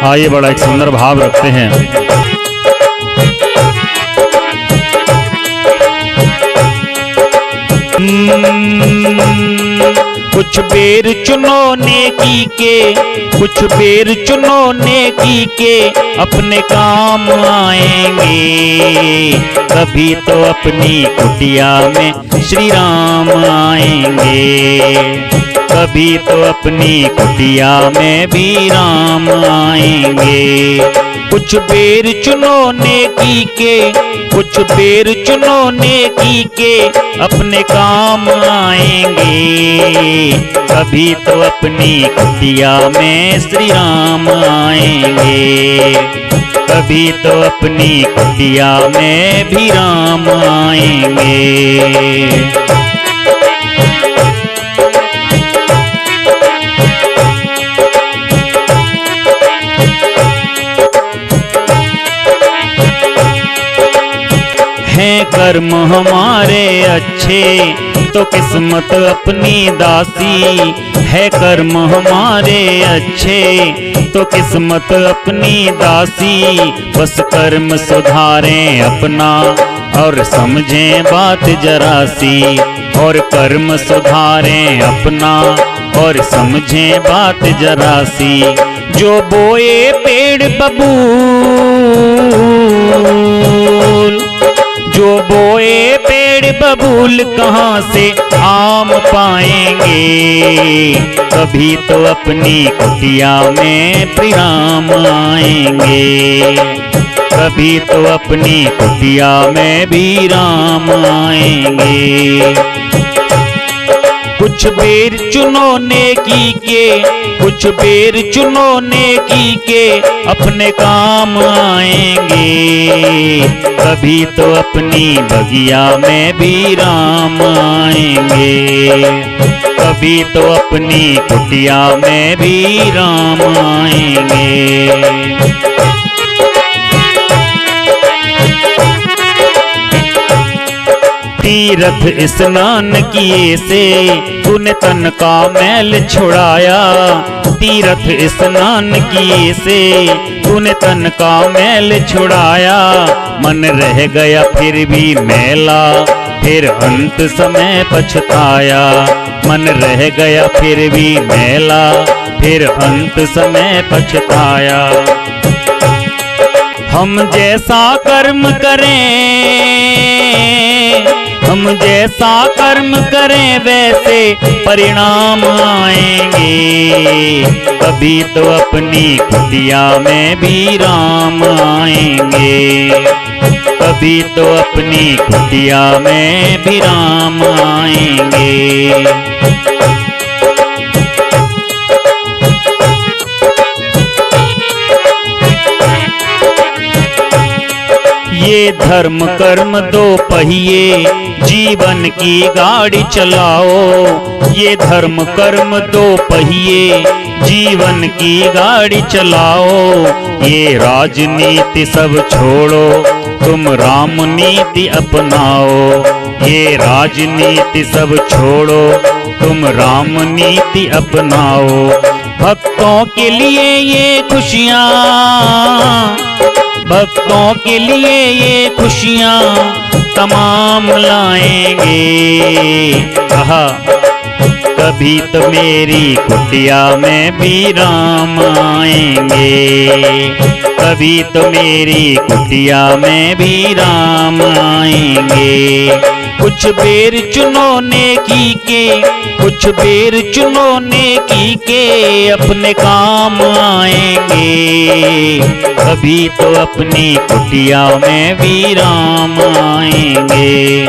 आइए बड़ा एक सुंदर भाव रखते हैं। कुछ बेर चुनो नेकी के, कुछ बेर चुनो नेकी के, अपने काम आएंगे। कभी तो अपनी कुटिया में श्री राम आएंगे, कभी तो अपनी कुटिया में भी राम आएंगे। कुछ बेर चुनो नेकी के, कुछ बेर चुनो नेकी के, अपने काम आएंगे। कभी तो अपनी कुटिया में श्री राम आएंगे, कभी तो अपनी कुटिया में भी राम आएंगे। हैं कर्म हमारे अच्छे तो किस्मत अपनी दासी, है कर्म हमारे अच्छे तो किस्मत अपनी दासी। बस कर्म सुधारें अपना और समझें बात जरा सी, और कर्म सुधारें अपना और समझें बात जरा सी। जो बोए पेड़ बबूल, जो बोए पेड़ बबूल कहाँ से आम पाएंगे। कभी तो अपनी कुटिया में भी राम आएंगे, कभी तो अपनी कुटिया में भी राम आएंगे। कुछ बेर चुनो नेकी के, कुछ बेर चुनो नेकी के, अपने काम आएंगे। कभी तो अपनी बगिया में भी राम आएंगे, कभी तो अपनी कुटिया में भी राम आएंगे। तीर्थ स्नान किए से तूने तन का मैल छुड़ाया, तीर्थ स्नान किए से तूने तन का मैल छुड़ाया। मन रह गया फिर भी मैला, फिर अंत समय पछताया। मन रह गया फिर भी मैला, फिर अंत समय पछताया। हम जैसा कर्म करें, हम जैसा कर्म करें वैसे परिणाम आएंगे। कभी तो अपनी कुटिया में भी राम आएंगे, कभी तो अपनी कुटिया में भी राम आएंगे। ये धर्म कर्म दो पहिए जीवन की गाड़ी चलाओ, ये धर्म कर्म दो पहिए जीवन की गाड़ी चलाओ। ये राजनीति सब छोड़ो तुम राम नीति अपनाओ, ये राजनीति सब छोड़ो तुम राम नीति अपनाओ। भक्तों के लिए ये खुशियाँ, भक्तों के लिए ये खुशियाँ तमाम लाएंगे। कहा कभी तो मेरी कुटिया में भी राम आएंगे, कभी तो मेरी कुटिया में भी राम आएंगे। कुछ बेर चुनो नेकी के, कुछ बेर चुनो नेकी के, अपने काम आएंगे। कभी तो अपनी कुटिया में भी राम आएंगे,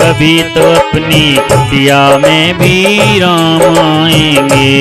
कभी तो अपनी कुटिया में भी राम आएंगे।